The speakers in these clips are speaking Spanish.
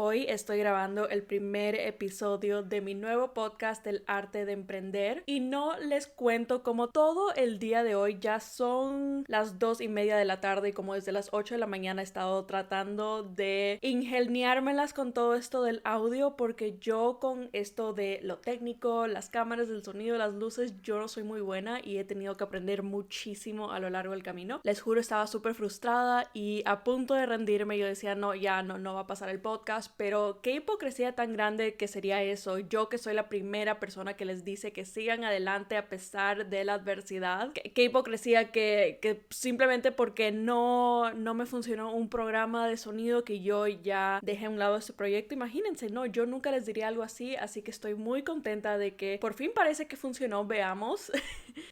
Hoy estoy grabando el primer episodio de mi nuevo podcast El Arte de Emprender y no les cuento como todo el día de hoy ya son las 2:30 de la tarde y como desde las 8 de la mañana he estado tratando de ingeniármelas con todo esto del audio porque yo con esto de lo técnico, las cámaras, el sonido, las luces, yo no soy muy buena y he tenido que aprender muchísimo a lo largo del camino. Les juro, estaba súper frustrada y a punto de rendirme. Yo decía, no va a pasar el podcast. Pero qué hipocresía tan grande que sería eso. Yo que soy la primera persona que les dice que sigan adelante a pesar de la adversidad. Qué hipocresía que simplemente porque no me funcionó un programa de sonido que yo ya dejé a un lado este proyecto. Imagínense, no, yo nunca les diría algo así. Así que estoy muy contenta de que por fin parece que funcionó. Veamos.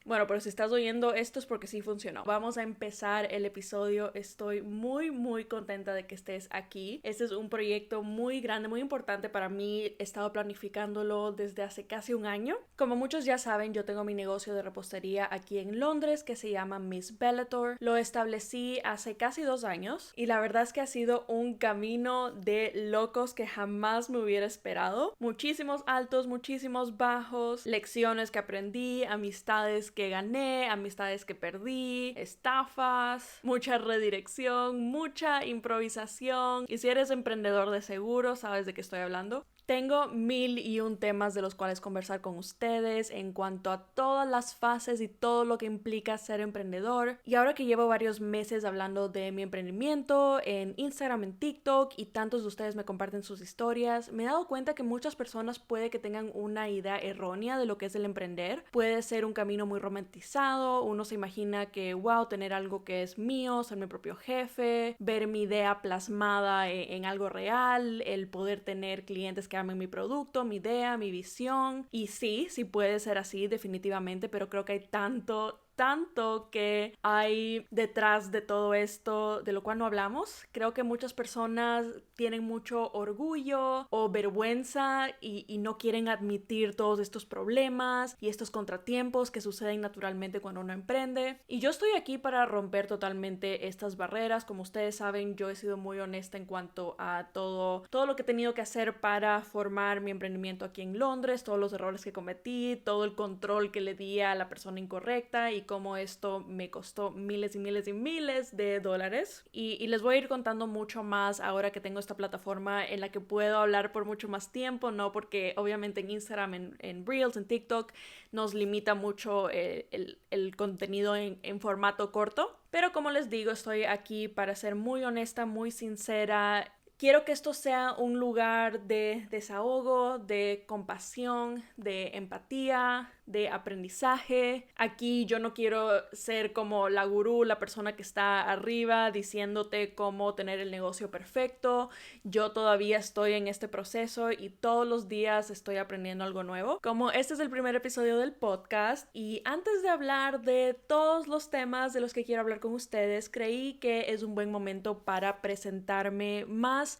Bueno, pero si estás oyendo esto es porque sí funcionó. Vamos a empezar el episodio. Estoy muy contenta de que estés aquí. Este es un proyecto muy grande, muy importante para mí. He estado planificándolo desde hace casi un año. Como muchos ya saben, yo tengo mi negocio de repostería aquí en Londres que se llama Miss Bellator. Lo establecí hace casi 2 años y la verdad es que ha sido un camino de locos que jamás me hubiera esperado. Muchísimos altos, muchísimos bajos, lecciones que aprendí, amistades que gané, amistades que perdí, estafas, mucha redirección, mucha improvisación. Y si eres emprendedor de seguro, sabes de qué estoy hablando. Tengo 1001 temas de los cuales conversar con ustedes en cuanto a todas las fases y todo lo que implica ser emprendedor. Y ahora que llevo varios meses hablando de mi emprendimiento en Instagram, en TikTok y tantos de ustedes me comparten sus historias, me he dado cuenta que muchas personas puede que tengan una idea errónea de lo que es el emprender. Puede ser un camino muy romantizado, uno se imagina que wow, tener algo que es mío, ser mi propio jefe, ver mi idea plasmada en algo real, el poder tener clientes que amen mi producto, mi idea, mi visión. Y sí puede ser así definitivamente, pero creo que hay tanto que hay detrás de todo esto de lo cual no hablamos. Creo que muchas personas tienen mucho orgullo o vergüenza y no quieren admitir todos estos problemas y estos contratiempos que suceden naturalmente cuando uno emprende. Y yo estoy aquí para romper totalmente estas barreras. Como ustedes saben, yo he sido muy honesta en cuanto a todo lo que he tenido que hacer para formar mi emprendimiento aquí en Londres, todos los errores que cometí, todo el control que le di a la persona incorrecta y cómo esto me costó miles de dólares. Y les voy a ir contando mucho más ahora que tengo esta plataforma en la que puedo hablar por mucho más tiempo, ¿no? Porque obviamente en Instagram, en Reels, en TikTok, nos limita mucho el contenido en formato corto. Pero como les digo, estoy aquí para ser muy honesta, muy sincera. Quiero que esto sea un lugar de desahogo, de compasión, de empatía, de aprendizaje. Aquí yo no quiero ser como la gurú, la persona que está arriba diciéndote cómo tener el negocio perfecto. Yo todavía estoy en este proceso y todos los días estoy aprendiendo algo nuevo. Como este es el primer episodio del podcast y antes de hablar de todos los temas de los que quiero hablar con ustedes, creí que es un buen momento para presentarme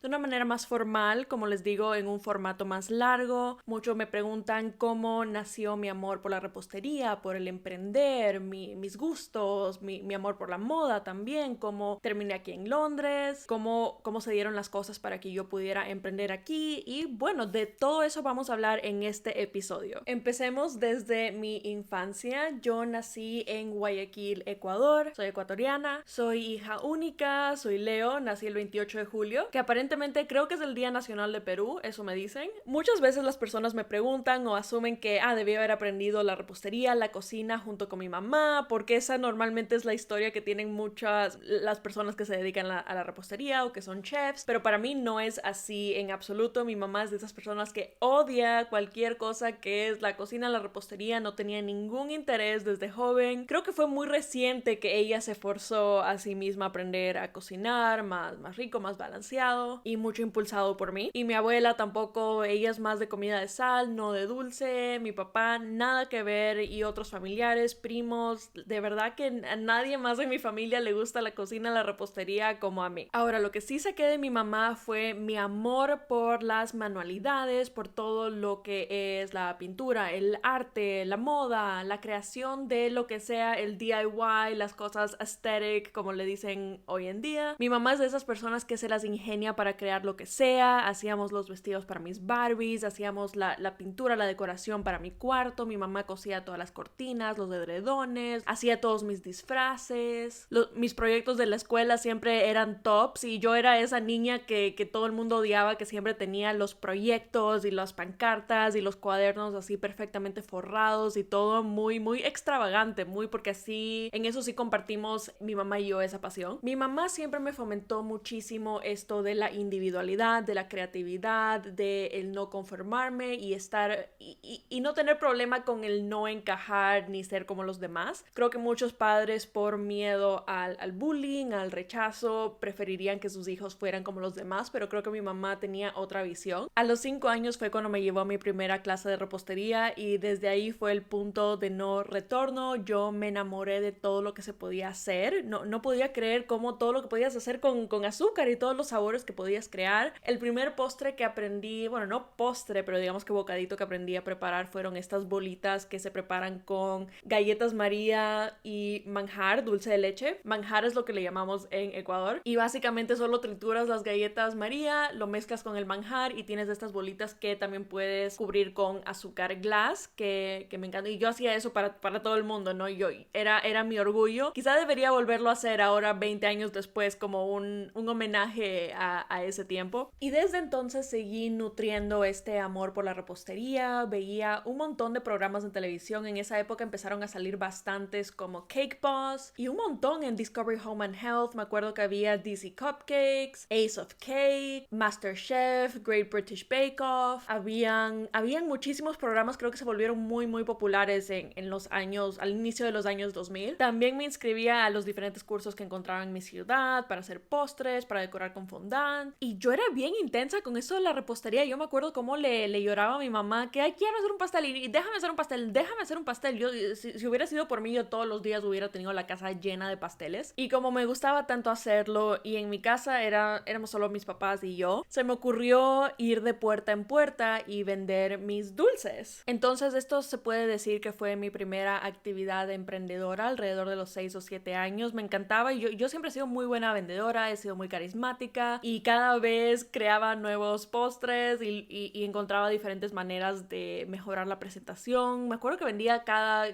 de una manera más formal, como les digo, en un formato más largo. Muchos me preguntan cómo nació mi amor por la repostería, por el emprender, mis gustos, mi amor por la moda también, cómo terminé aquí en Londres, cómo se dieron las cosas para que yo pudiera emprender aquí y bueno, de todo eso vamos a hablar en este episodio. Empecemos desde mi infancia. Yo nací en Guayaquil, Ecuador, soy ecuatoriana, soy hija única, soy Leo, nací el 28 de julio, que aparentemente creo que es el Día Nacional de Perú, eso me dicen. Muchas veces las personas me preguntan o asumen que debí haber aprendido la repostería, la cocina junto con mi mamá, porque esa normalmente es la historia que tienen muchas las personas que se dedican a la repostería o que son chefs, pero para mí no es así en absoluto. Mi mamá es de esas personas que odia cualquier cosa que es la cocina, la repostería, no tenía ningún interés desde joven. Creo que fue muy reciente que ella se forzó a sí misma a aprender a cocinar más rico, más balanceado y mucho impulsado por mí. Y mi abuela tampoco, ella es más de comida de sal, no de dulce. Mi papá nada que ver y otros familiares, primos, de verdad que a nadie más en mi familia le gusta la cocina, la repostería como a mí. Ahora, lo que sí saqué de mi mamá fue mi amor por las manualidades, por todo lo que es la pintura, el arte, la moda, la creación de lo que sea el DIY, las cosas aesthetic, como le dicen hoy en día. Mi mamá es de esas personas que se las ingenia para crear lo que sea, hacíamos los vestidos para mis Barbies, hacíamos la pintura, la decoración para mi cuarto, mi mamá cosía todas las cortinas, los edredones, hacía todos mis disfraces, mis proyectos de la escuela siempre eran tops y yo era esa niña que todo el mundo odiaba, que siempre tenía los proyectos y las pancartas y los cuadernos así perfectamente forrados y todo muy, muy extravagante, muy porque así, en eso sí compartimos mi mamá y yo esa pasión. Mi mamá siempre me fomentó muchísimo esto de la individualidad, de la creatividad, de el no conformarme y estar y no tener problema con el no encajar ni ser como los demás. Creo que muchos padres por miedo al bullying, al rechazo, preferirían que sus hijos fueran como los demás, pero creo que mi mamá tenía otra visión. A los 5 años fue cuando me llevó a mi primera clase de repostería y desde ahí fue el punto de no retorno. Yo me enamoré de todo lo que se podía hacer. No podía creer cómo todo lo que podías hacer con azúcar y todos los sabores que podías crear. El primer postre que aprendí, bueno, no postre, pero digamos que bocadito que aprendí a preparar fueron estas bolitas que se preparan con galletas María y manjar, dulce de leche. Manjar es lo que le llamamos en Ecuador y básicamente solo trituras las galletas María, lo mezclas con el manjar y tienes estas bolitas que también puedes cubrir con azúcar glass, que me encanta. Y yo hacía eso para todo el mundo, ¿no? Era mi orgullo. Quizá debería volverlo a hacer ahora 20 años después como un homenaje a ese tiempo. Y desde entonces seguí nutriendo este amor por la repostería. Veía un montón de programas de televisión. En esa época empezaron a salir bastantes como Cake Boss y un montón en Discovery Home and Health. Me acuerdo que había Dizzy Cupcakes, Ace of Cake, MasterChef, Great British Bake Off. Habían muchísimos programas, creo que se volvieron muy muy populares en los años, al inicio de los años 2000. También me inscribía a los diferentes cursos que encontraba en mi ciudad para hacer postres, para decorar con fondant. Y yo era bien intensa con eso de la repostería. Yo me acuerdo cómo le lloraba a mi mamá que, ay, quiero hacer un pastel y déjame hacer un pastel, déjame hacer un pastel. Yo, si hubiera sido por mí, yo todos los días hubiera tenido la casa llena de pasteles. Y como me gustaba tanto hacerlo y en mi casa éramos solo mis papás y yo, se me ocurrió ir de puerta en puerta y vender mis dulces. Entonces esto se puede decir que fue mi primera actividad emprendedora alrededor de los 6 o 7 años. Me encantaba y yo siempre he sido muy buena vendedora, he sido muy carismática y cada vez creaba nuevos postres y encontraba diferentes maneras de mejorar la presentación. Me acuerdo que vendía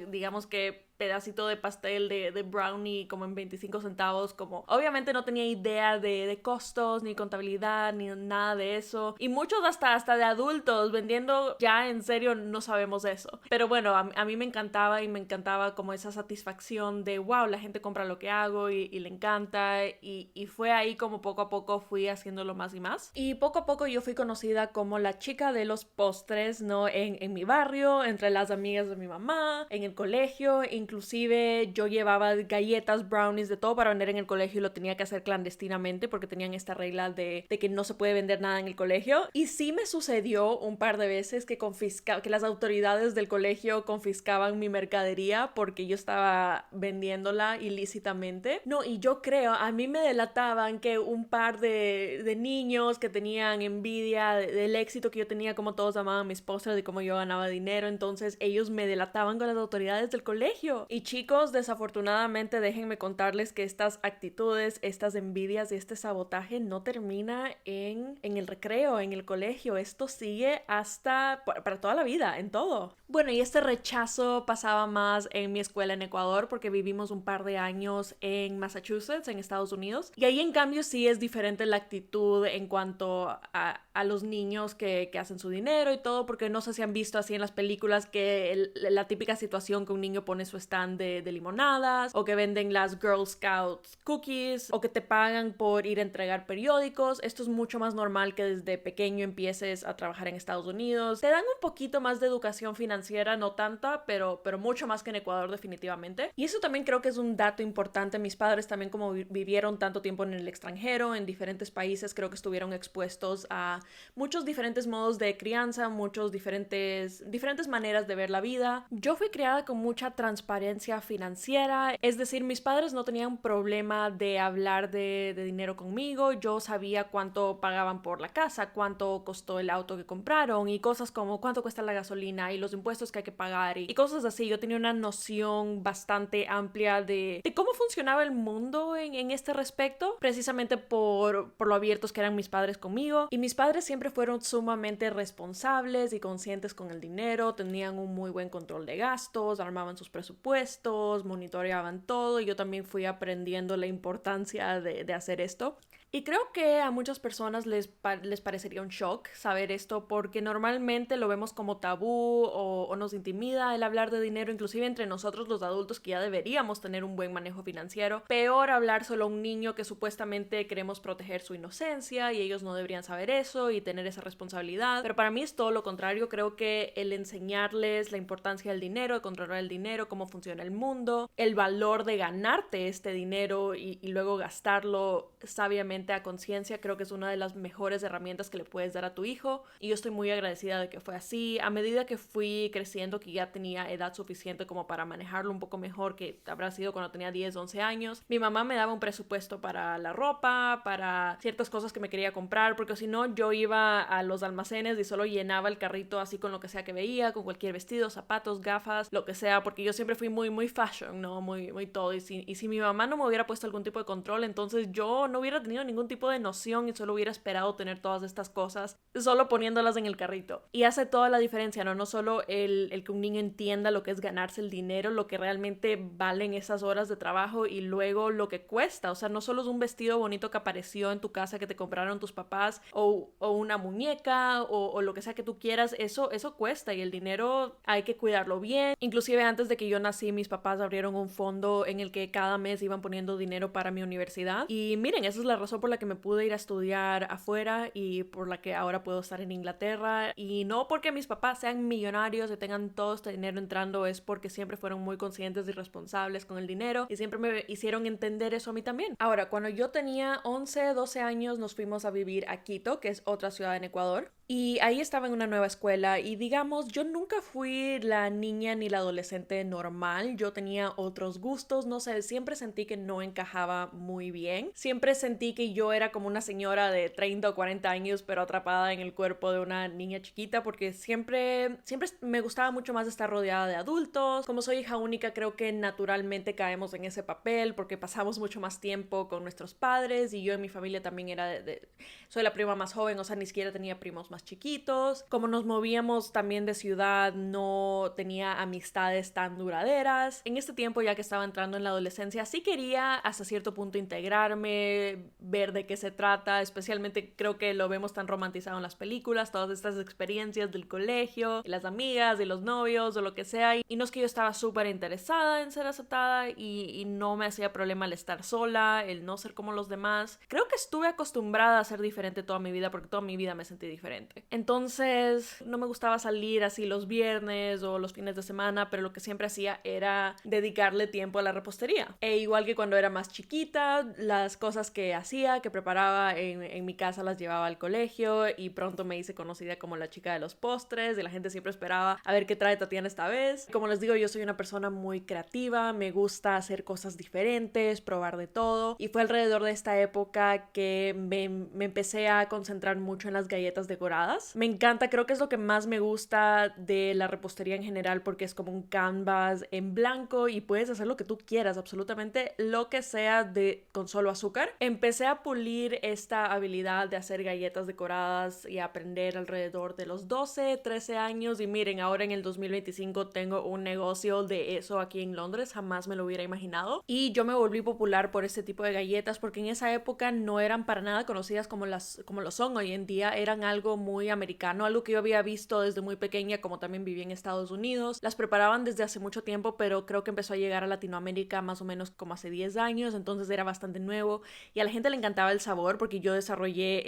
digamos que pedacito de pastel de brownie como en 25 centavos, como obviamente no tenía idea de costos, ni contabilidad, ni nada de eso, y muchos hasta de adultos vendiendo ya en serio no sabemos eso, pero bueno, a mí me encantaba y me encantaba como esa satisfacción de wow, la gente compra lo que hago y le encanta y fue ahí como poco a poco fui haciéndolo más y más, y poco a poco yo fui conocida como la chica de los postres, ¿no? En mi barrio, entre las amigas de mi mamá, en el colegio, inclusive yo llevaba galletas, brownies, de todo para vender en el colegio y lo tenía que hacer clandestinamente porque tenían esta regla de que no se puede vender nada en el colegio. Y sí me sucedió un par de veces que las autoridades del colegio confiscaban mi mercadería porque yo estaba vendiéndola ilícitamente. No, y yo creo, a mí me delataban que un par de niños que tenían envidia del éxito que yo tenía, como todos amaban mis postres y cómo yo ganaba dinero, entonces ellos me delataban con las autoridades del colegio. Y chicos, desafortunadamente déjenme contarles que estas actitudes, estas envidias y este sabotaje no termina en el recreo, en el colegio. Esto sigue hasta para toda la vida, en todo. Bueno, y este rechazo pasaba más en mi escuela en Ecuador porque vivimos un par de años en Massachusetts, en Estados Unidos. Y ahí en cambio sí es diferente la actitud en cuanto a los niños que hacen su dinero y todo, porque no sé si han visto así en las películas que la típica situación que un niño pone su stand de limonadas o que venden las Girl Scouts cookies o que te pagan por ir a entregar periódicos. Esto es mucho más normal que desde pequeño empieces a trabajar en Estados Unidos. Te dan un poquito más de educación financiera, no tanta, pero mucho más que en Ecuador definitivamente. Y eso también creo que es un dato importante. Mis padres también, como vivieron tanto tiempo en el extranjero, en diferentes países, creo que estuvieron expuestos a muchos diferentes modos de crianza, muchos diferentes maneras de ver la vida. Yo fui criada con mucha transparencia transparencia financiera, es decir, mis padres no tenían problema de hablar de dinero conmigo. Yo sabía cuánto pagaban por la casa, cuánto costó el auto que compraron y cosas como cuánto cuesta la gasolina y los impuestos que hay que pagar y cosas así. Yo tenía una noción bastante amplia de cómo funcionaba el mundo en este respecto, precisamente por lo abiertos que eran mis padres conmigo. Y mis padres siempre fueron sumamente responsables y conscientes con el dinero, tenían un muy buen control de gastos, armaban sus presupuestos, monitoreaban todo, y yo también fui aprendiendo la importancia de hacer esto. Y creo que a muchas personas les parecería un shock saber esto, porque normalmente lo vemos como tabú o nos intimida el hablar de dinero, inclusive entre nosotros los adultos que ya deberíamos tener un buen manejo financiero. Peor hablar solo a un niño que supuestamente queremos proteger su inocencia y ellos no deberían saber eso y tener esa responsabilidad. Pero para mí es todo lo contrario. Creo que el enseñarles la importancia del dinero, de controlar el dinero, cómo funciona el mundo, el valor de ganarte este dinero y luego gastarlo sabiamente a conciencia, creo que es una de las mejores herramientas que le puedes dar a tu hijo, y yo estoy muy agradecida de que fue así. A medida que fui creciendo, que ya tenía edad suficiente como para manejarlo un poco mejor, que habrá sido cuando tenía 10, 11 años, mi mamá me daba un presupuesto para la ropa, para ciertas cosas que me quería comprar, porque si no yo iba a los almacenes y solo llenaba el carrito así con lo que sea que veía, con cualquier vestido, zapatos, gafas, lo que sea, porque yo siempre fui muy fashion, ¿no? Muy todo, y si mi mamá no me hubiera puesto algún tipo de control, entonces yo no hubiera tenido ningún tipo de noción y solo hubiera esperado tener todas estas cosas solo poniéndolas en el carrito. Y hace toda la diferencia, ¿no? No solo el que un niño entienda lo que es ganarse el dinero, lo que realmente valen esas horas de trabajo y luego lo que cuesta. O sea, no solo es un vestido bonito que apareció en tu casa que te compraron tus papás o una muñeca o lo que sea que tú quieras. Eso cuesta, y el dinero hay que cuidarlo bien. Inclusive antes de que yo nací, mis papás abrieron un fondo en el que cada mes iban poniendo dinero para mi universidad. Y miren, esa es la razón por la que me pude ir a estudiar afuera y por la que ahora puedo estar en Inglaterra. Y no porque mis papás sean millonarios y tengan todo este dinero entrando, es porque siempre fueron muy conscientes y responsables con el dinero y siempre me hicieron entender eso a mí también. Ahora, cuando yo tenía 11, 12 años, nos fuimos a vivir a Quito, que es otra ciudad en Ecuador. Y ahí estaba en una nueva escuela y digamos, yo nunca fui la niña ni la adolescente normal. Yo tenía otros gustos, no sé, siempre sentí que no encajaba muy bien. Siempre sentí que yo era como una señora de 30 o 40 años, pero atrapada en el cuerpo de una niña chiquita, porque siempre me gustaba mucho más estar rodeada de adultos. Como soy hija única, creo que naturalmente caemos en ese papel porque pasamos mucho más tiempo con nuestros padres, y yo en mi familia también era soy la prima más joven, o sea, ni siquiera tenía primos más chiquitos. Como nos movíamos también de ciudad, no tenía amistades tan duraderas. En este tiempo, ya que estaba entrando en la adolescencia, sí quería hasta cierto punto integrarme, ver de qué se trata, especialmente creo que lo vemos tan romantizado en las películas, todas estas experiencias del colegio, y las amigas y los novios o lo que sea, y no es que yo estaba súper interesada en ser aceptada y no me hacía problema el estar sola, el no ser como los demás. Creo que estuve acostumbrada a ser diferente toda mi vida, porque toda mi vida me sentí diferente. Entonces no me gustaba salir así los viernes o los fines de semana, pero lo que siempre hacía era dedicarle tiempo a la repostería. E igual que cuando era más chiquita, las cosas que hacía, que preparaba en mi casa, las llevaba al colegio, y pronto me hice conocida como la chica de los postres, y la gente siempre esperaba a ver qué trae Tatiana esta vez. Como les digo, yo soy una persona muy creativa, me gusta hacer cosas diferentes, probar de todo, y fue alrededor de esta época que me empecé a concentrar mucho en las galletas decoradas. Me encanta, creo que es lo que más me gusta de la repostería en general, porque es como un canvas en blanco y puedes hacer lo que tú quieras, absolutamente lo que sea con solo azúcar. Empecé a pulir esta habilidad de hacer galletas decoradas y aprender alrededor de los 12, 13 años, y miren, ahora en el 2025 tengo un negocio de eso aquí en Londres, jamás me lo hubiera imaginado, y yo me volví popular por este tipo de galletas porque en esa época no eran para nada conocidas como lo son hoy en día. Eran algo muy americano, algo que yo había visto desde muy pequeña, como también viví en Estados Unidos. Las preparaban desde hace mucho tiempo, pero creo que empezó a llegar a Latinoamérica más o menos como hace 10 años, entonces era bastante nuevo y a la gente le encantaba el sabor, porque yo desarrollé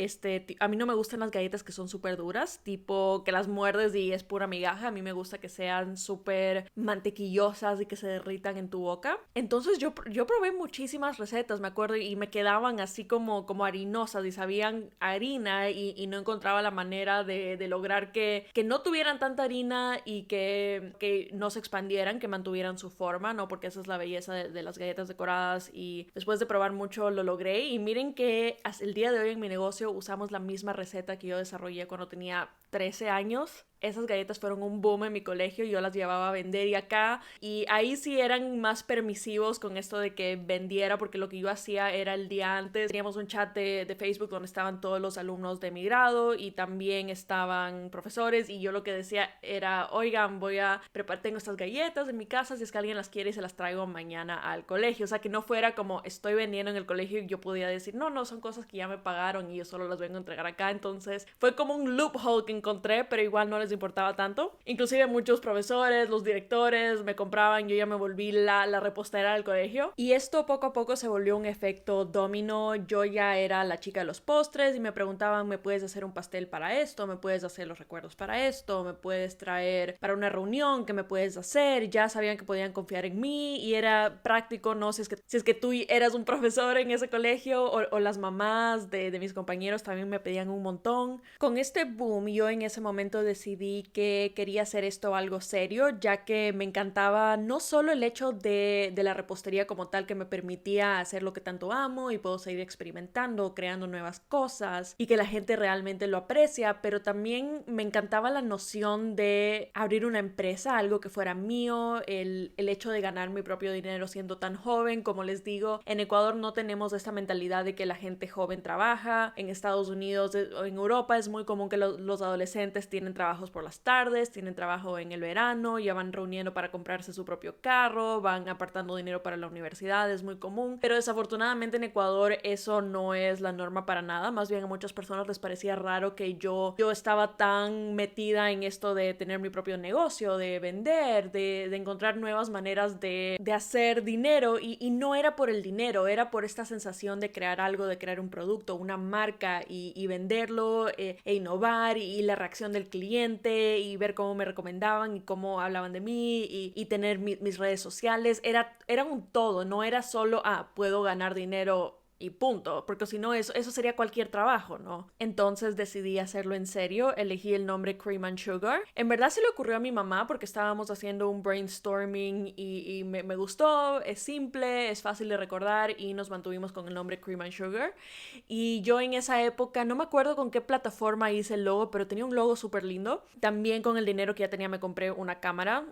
a mí no me gustan las galletas que son súper duras, tipo que las muerdes y es pura migaja. A mí me gusta que sean súper mantequillosas y que se derritan en tu boca. Entonces yo probé muchísimas recetas, me acuerdo, y me quedaban así como harinosas y sabían harina, y no encontraba la manera manera de lograr que no tuvieran tanta harina y que no se expandieran, que mantuvieran su forma, ¿no? Porque esa es la belleza de las galletas decoradas, y después de probar mucho lo logré. Y miren que hasta el día de hoy en mi negocio usamos la misma receta que yo desarrollé cuando tenía 13 años. Esas galletas fueron un boom en mi colegio, yo las llevaba a vender y ahí sí eran más permisivos con esto de que vendiera, porque lo que yo hacía era el día antes, teníamos un chat de Facebook donde estaban todos los alumnos de mi grado y también estaban profesores, y yo lo que decía era, oigan, tengo estas galletas en mi casa, si es que alguien las quiere, se las traigo mañana al colegio. O sea, que no fuera como estoy vendiendo en el colegio y yo podía decir, no, son cosas que ya me pagaron y yo solo las vengo a entregar acá. Entonces fue como un loophole que encontré, pero igual no les importaba tanto. Inclusive muchos profesores, los directores me compraban, yo ya me volví la repostera del colegio, y esto poco a poco se volvió un efecto dominó. Yo ya era la chica de los postres y me preguntaban, ¿me puedes hacer un pastel para esto? ¿Me puedes hacer los recuerdos para esto? ¿Me puedes traer para una reunión? ¿Qué me puedes hacer? Ya sabían que podían confiar en mí y era práctico, ¿no? Si es que tú eras un profesor en ese colegio, o las mamás de mis compañeros también me pedían un montón. Con este boom yo en ese momento decidí que quería hacer esto algo serio, ya que me encantaba no solo el hecho de la repostería como tal, que me permitía hacer lo que tanto amo y puedo seguir experimentando, creando nuevas cosas y que la gente realmente lo aprecia, pero también me encantaba la noción de abrir una empresa, algo que fuera mío, el hecho de ganar mi propio dinero siendo tan joven. Como les digo, en Ecuador no tenemos esta mentalidad de que la gente joven trabaja. En Estados Unidos o en Europa es muy común que los adolescentes tienen trabajos por las tardes, tienen trabajo en el verano, ya van reuniendo para comprarse su propio carro, van apartando dinero para la universidad, es muy común. Pero desafortunadamente en Ecuador eso no es la norma para nada. Más bien a muchas personas les parecía raro que yo estaba tan metida en esto de tener mi propio negocio, de vender, de encontrar nuevas maneras de hacer dinero, y no era por el dinero, era por esta sensación de crear algo, de crear un producto, una marca y venderlo e innovar, y la reacción del cliente y ver cómo me recomendaban y cómo hablaban de mí y tener mis redes sociales. Era un todo, no era solo, puedo ganar dinero y punto, porque si no eso sería cualquier trabajo, ¿no? Entonces decidí hacerlo en serio, elegí el nombre Cream and Sugar. En verdad se le ocurrió a mi mamá porque estábamos haciendo un brainstorming y me gustó, es simple, es fácil de recordar, y nos mantuvimos con el nombre Cream and Sugar. Y yo en esa época, no me acuerdo con qué plataforma hice el logo, pero tenía un logo súper lindo. También con el dinero que ya tenía me compré una cámara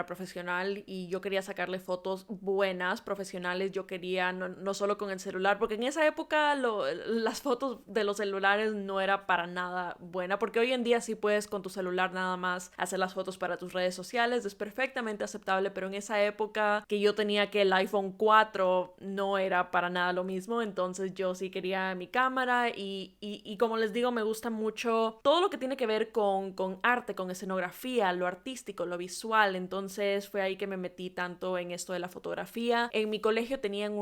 profesional, y yo quería sacarle fotos buenas, profesionales. Yo quería no solo con el celular, porque en esa época las fotos de los celulares no era para nada buena, porque hoy en día sí puedes con tu celular nada más hacer las fotos para tus redes sociales, es perfectamente aceptable, pero en esa época que yo tenía que el iPhone 4 no era para nada lo mismo. Entonces yo sí quería mi cámara y como les digo, me gusta mucho todo lo que tiene que ver con arte, con escenografía, lo artístico, lo visual. Entonces fue ahí que me metí tanto en esto de la fotografía. En mi colegio tenían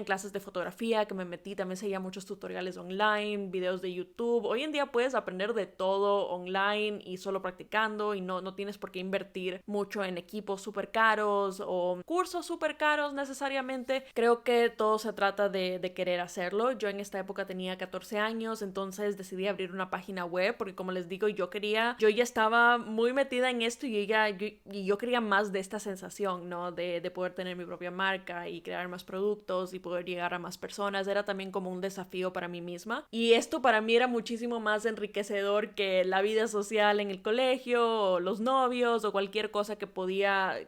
clases de fotografía que me metí, también seguía muchos tutoriales online, videos de YouTube. Hoy en día puedes aprender de todo online y solo practicando, y no tienes por qué invertir mucho en equipos súper caros o cursos súper caros necesariamente. Creo que todo se trata de querer hacerlo. Yo en esta época tenía 14 años, entonces decidí abrir una página web porque, como les digo, yo ya estaba muy metida en esto, y yo quería más de esta sensación, ¿no? De poder tener mi propia marca y crear más productos y poder llegar a más personas. Era también como un desafío para mí misma, y esto para mí era muchísimo más enriquecedor que la vida social en el colegio o los novios o cualquier cosa que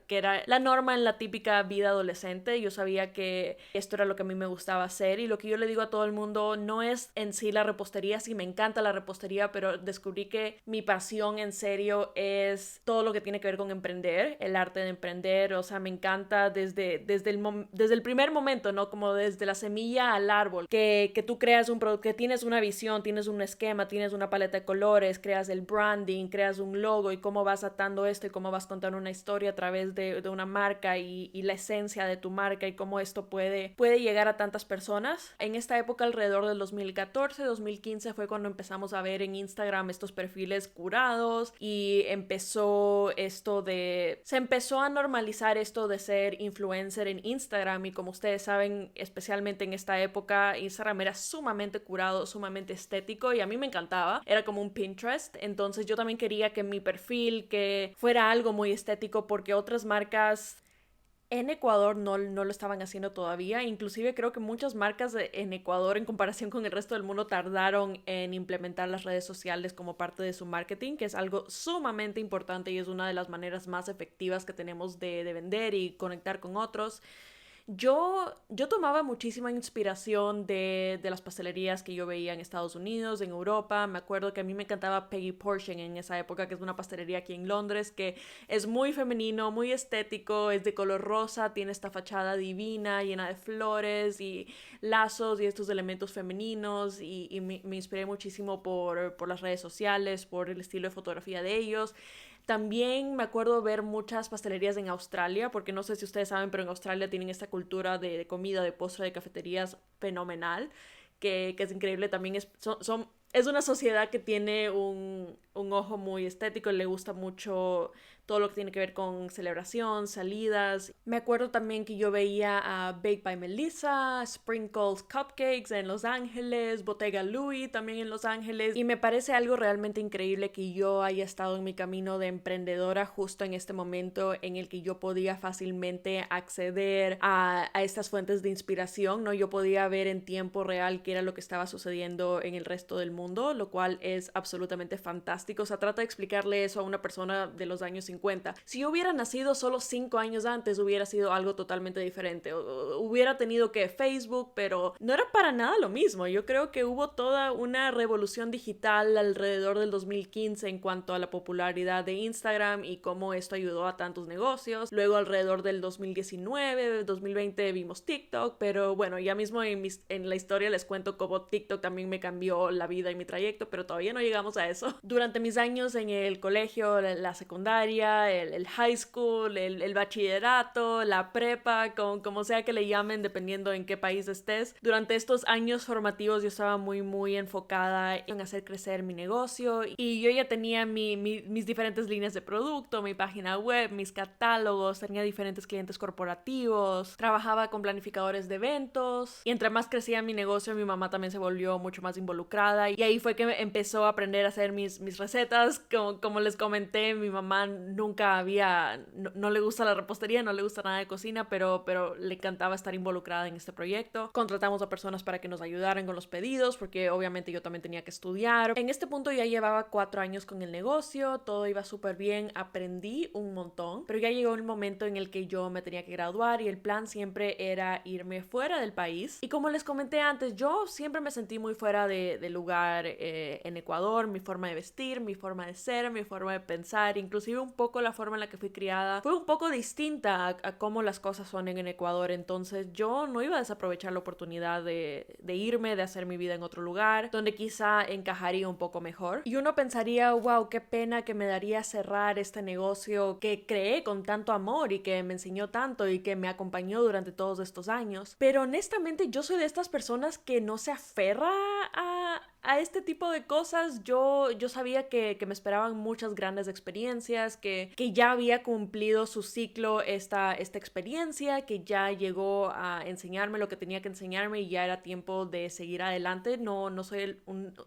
era la norma en la típica vida adolescente. Yo sabía que esto era lo que a mí me gustaba hacer, y lo que yo le digo a todo el mundo no es en sí la repostería. Sí, me encanta la repostería, pero descubrí que mi pasión en serio es todo lo que tiene que ver con emprender, el arte de emprender. O sea, me encanta desde el primer momento, ¿no? Como desde la semilla al árbol, que tú creas un producto, que tienes una visión, tienes un esquema, tienes una paleta de colores, creas el branding, creas un logo, y cómo vas atando esto y cómo vas contando una historia a través de una marca y la esencia de tu marca, y cómo esto puede llegar a tantas personas. En esta época, alrededor del 2014, 2015, fue cuando empezamos a ver en Instagram estos perfiles curados, y se empezó a normalizar esto de ser influencer en Instagram. Y como ustedes saben, especialmente en esta época Instagram era sumamente curado, sumamente estético y a mí me encantaba. Era como un Pinterest, entonces yo también quería que mi perfil que fuera algo muy estético porque otras marcas en Ecuador no lo estaban haciendo todavía. Inclusive creo que muchas marcas en Ecuador en comparación con el resto del mundo tardaron en implementar las redes sociales como parte de su marketing, que es algo sumamente importante y es una de las maneras más efectivas que tenemos de vender y conectar con otros. Yo tomaba muchísima inspiración de las pastelerías que yo veía en Estados Unidos, en Europa. Me acuerdo que a mí me encantaba Peggy Porschen en esa época, que es una pastelería aquí en Londres, que es muy femenino, muy estético, es de color rosa, tiene esta fachada divina, llena de flores y lazos y estos elementos femeninos. Y me inspiré muchísimo por las redes sociales, por el estilo de fotografía de ellos. También me acuerdo ver muchas pastelerías en Australia, porque no sé si ustedes saben, pero en Australia tienen esta cultura de comida, de postre, de cafeterías fenomenal, que es increíble. También es una sociedad que tiene un ojo muy estético, le gusta mucho todo lo que tiene que ver con celebración, salidas. Me acuerdo también que yo veía a Baked by Melissa, Sprinkles Cupcakes en Los Ángeles, Bottega Louis también en Los Ángeles, y me parece algo realmente increíble que yo haya estado en mi camino de emprendedora justo en este momento en el que yo podía fácilmente acceder a estas fuentes de inspiración, ¿no? Yo podía ver en tiempo real qué era lo que estaba sucediendo en el resto del mundo, lo cual es absolutamente fantástico. O sea, trata de explicarle eso a una persona de los años 50. Si yo hubiera nacido solo 5 años antes, hubiera sido algo totalmente diferente. Hubiera tenido que Facebook, pero no era para nada lo mismo. Yo creo que hubo toda una revolución digital alrededor del 2015 en cuanto a la popularidad de Instagram y cómo esto ayudó a tantos negocios. Luego alrededor del 2019, 2020 vimos TikTok, pero bueno, ya mismo en la historia les cuento cómo TikTok también me cambió la vida y mi trayecto, pero todavía no llegamos a eso. Durante mis años en el colegio, la secundaria, el high school, el bachillerato, la prepa, como sea que le llamen, dependiendo en qué país estés. Durante estos años formativos yo estaba muy enfocada en hacer crecer mi negocio y yo ya tenía mis diferentes líneas de producto, mi página web, mis catálogos, tenía diferentes clientes corporativos, trabajaba con planificadores de eventos y entre más crecía mi negocio, mi mamá también se volvió mucho más involucrada y ahí fue que empezó a aprender a hacer mis recetas. Como les comenté, mi mamá no le gusta la repostería, no le gusta nada de cocina, pero le encantaba estar involucrada en este proyecto. Contratamos a personas para que nos ayudaran con los pedidos, porque obviamente yo también tenía que estudiar. En este punto ya llevaba 4 años con el negocio, todo iba súper bien, aprendí un montón, pero ya llegó el momento en el que yo me tenía que graduar y el plan siempre era irme fuera del país. Y como les comenté antes, yo siempre me sentí muy fuera de lugar en Ecuador, mi forma de vestir, mi forma de ser, mi forma de pensar, inclusive un poco la forma en la que fui criada fue un poco distinta a cómo las cosas son en Ecuador. Entonces yo no iba a desaprovechar la oportunidad de irme, de hacer mi vida en otro lugar donde quizá encajaría un poco mejor. Y uno pensaría, wow, qué pena que me daría cerrar este negocio que creé con tanto amor y que me enseñó tanto y que me acompañó durante todos estos años. Pero honestamente yo soy de estas personas que no se aferra a este tipo de cosas. Yo sabía que me esperaban muchas grandes experiencias, que ya había cumplido su ciclo esta experiencia, que ya llegó a enseñarme lo que tenía que enseñarme y ya era tiempo de seguir adelante. No soy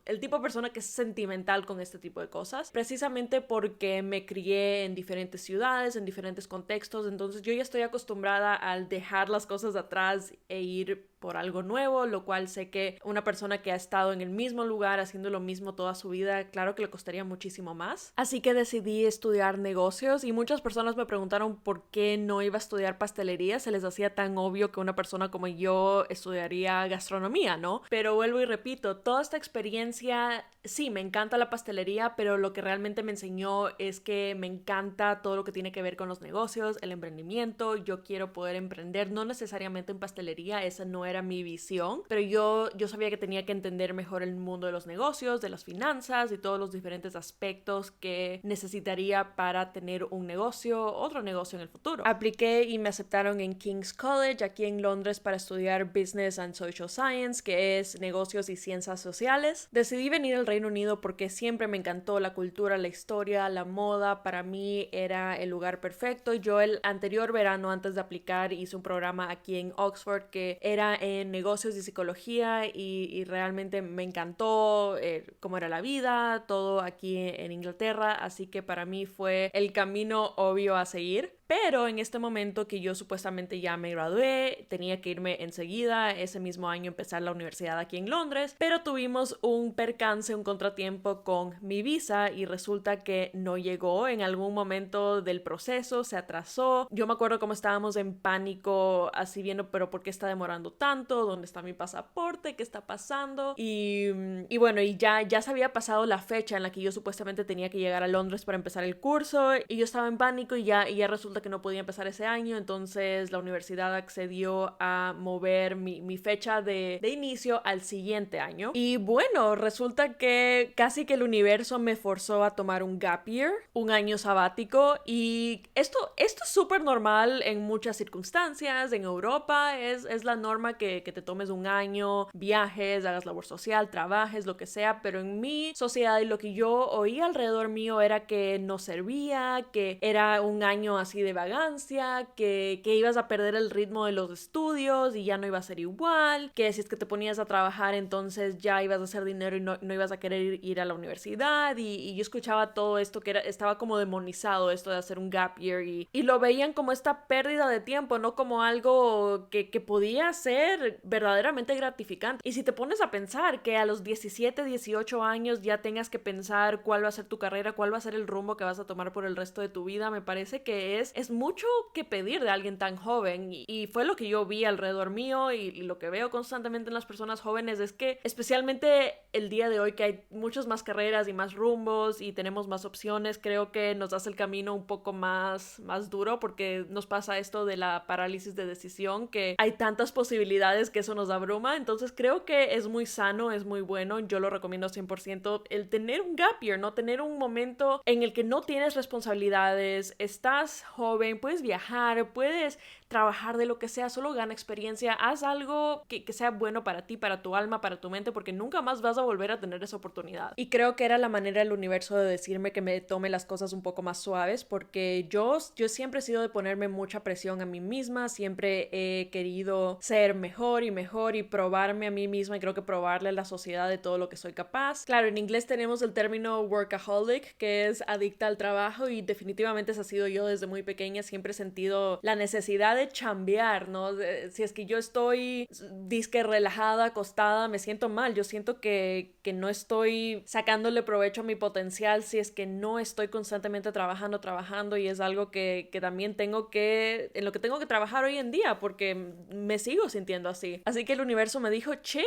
el tipo de persona que es sentimental con este tipo de cosas, precisamente porque me crié en diferentes ciudades, en diferentes contextos, entonces yo ya estoy acostumbrada al dejar las cosas atrás e ir por algo nuevo, lo cual sé que una persona que ha estado en el mismo lugar haciendo lo mismo toda su vida, claro que le costaría muchísimo más. Así que decidí estudiar negocios y muchas personas me preguntaron por qué no iba a estudiar pastelería. Se les hacía tan obvio que una persona como yo estudiaría gastronomía, ¿no? Pero vuelvo y repito, toda esta experiencia, sí, me encanta la pastelería, pero lo que realmente me enseñó es que me encanta todo lo que tiene que ver con los negocios, el emprendimiento. Yo quiero poder emprender, no necesariamente en pastelería, esa no era mi visión, pero yo sabía que tenía que entender mejor el mundo de los negocios, de las finanzas y todos los diferentes aspectos que necesitaría para tener un negocio, otro negocio en el futuro. Apliqué y me aceptaron en King's College aquí en Londres para estudiar Business and Social Science, que es negocios y ciencias sociales. Decidí venir al Reino Unido porque siempre me encantó la cultura, la historia, la moda. Para mí era el lugar perfecto. Yo el anterior verano, antes de aplicar, hice un programa aquí en Oxford que era en negocios y psicología y realmente me encantó cómo era la vida, todo aquí en Inglaterra, así que para mí fue el camino obvio a seguir. Pero en este momento que yo supuestamente ya me gradué, tenía que irme enseguida, ese mismo año empezar la universidad aquí en Londres, pero tuvimos un percance, un contratiempo con mi visa y resulta que no llegó en algún momento del proceso, se atrasó. Yo me acuerdo cómo estábamos en pánico, así viendo, pero ¿por qué está demorando tanto? ¿Dónde está mi pasaporte? ¿Qué está pasando? Y bueno, y ya se había pasado la fecha en la que yo supuestamente tenía que llegar a Londres para empezar el curso y yo estaba en pánico y ya resulta que no podía empezar ese año, entonces la universidad accedió a mover mi fecha de inicio al siguiente año. Y bueno, resulta que casi que el universo me forzó a tomar un gap year, un año sabático, y esto es súper normal en muchas circunstancias. En Europa es la norma que te tomes un año, viajes, hagas labor social, trabajes, lo que sea, pero en mi sociedad y lo que yo oía alrededor mío era que no servía, que era un año así de vagancia, que ibas a perder el ritmo de los estudios y ya no iba a ser igual, que si es que te ponías a trabajar entonces ya ibas a hacer dinero y no ibas a querer ir a la universidad y yo escuchaba todo esto que estaba como demonizado esto de hacer un gap year y lo veían como esta pérdida de tiempo, no como algo que podía ser verdaderamente gratificante. Y si te pones a pensar que a los 17, 18 años ya tengas que pensar cuál va a ser tu carrera, cuál va a ser el rumbo que vas a tomar por el resto de tu vida, me parece que es mucho que pedir de alguien tan joven y fue lo que yo vi alrededor mío y lo que veo constantemente en las personas jóvenes es que especialmente el día de hoy que hay muchas más carreras y más rumbos y tenemos más opciones, creo que nos hace el camino un poco más duro porque nos pasa esto de la parálisis de decisión, que hay tantas posibilidades que eso nos abruma. Entonces creo que es muy sano, es muy bueno, yo lo recomiendo 100% el tener un gap year, no tener un momento en el que no tienes responsabilidades, estás joven, puedes viajar, puedes trabajar de lo que sea, solo gana experiencia, haz algo que sea bueno para ti, para tu alma, para tu mente, porque nunca más vas a volver a tener esa oportunidad. Y creo que era la manera del universo de decirme que me tome las cosas un poco más suaves, porque yo siempre he sido de ponerme mucha presión a mí misma, siempre he querido ser mejor y probarme a mí misma y creo que probarle a la sociedad de todo lo que soy capaz. Claro, en inglés tenemos el término workaholic, que es adicta al trabajo y definitivamente esa ha sido yo desde muy pequeña, siempre he sentido la necesidad de chambear, ¿no? Si es que yo estoy disque relajada, acostada, me siento mal, yo siento que no estoy sacándole provecho a mi potencial si es que no estoy constantemente trabajando y es algo que también en lo que tengo que trabajar hoy en día porque me sigo sintiendo así. Así que el universo me dijo, chill.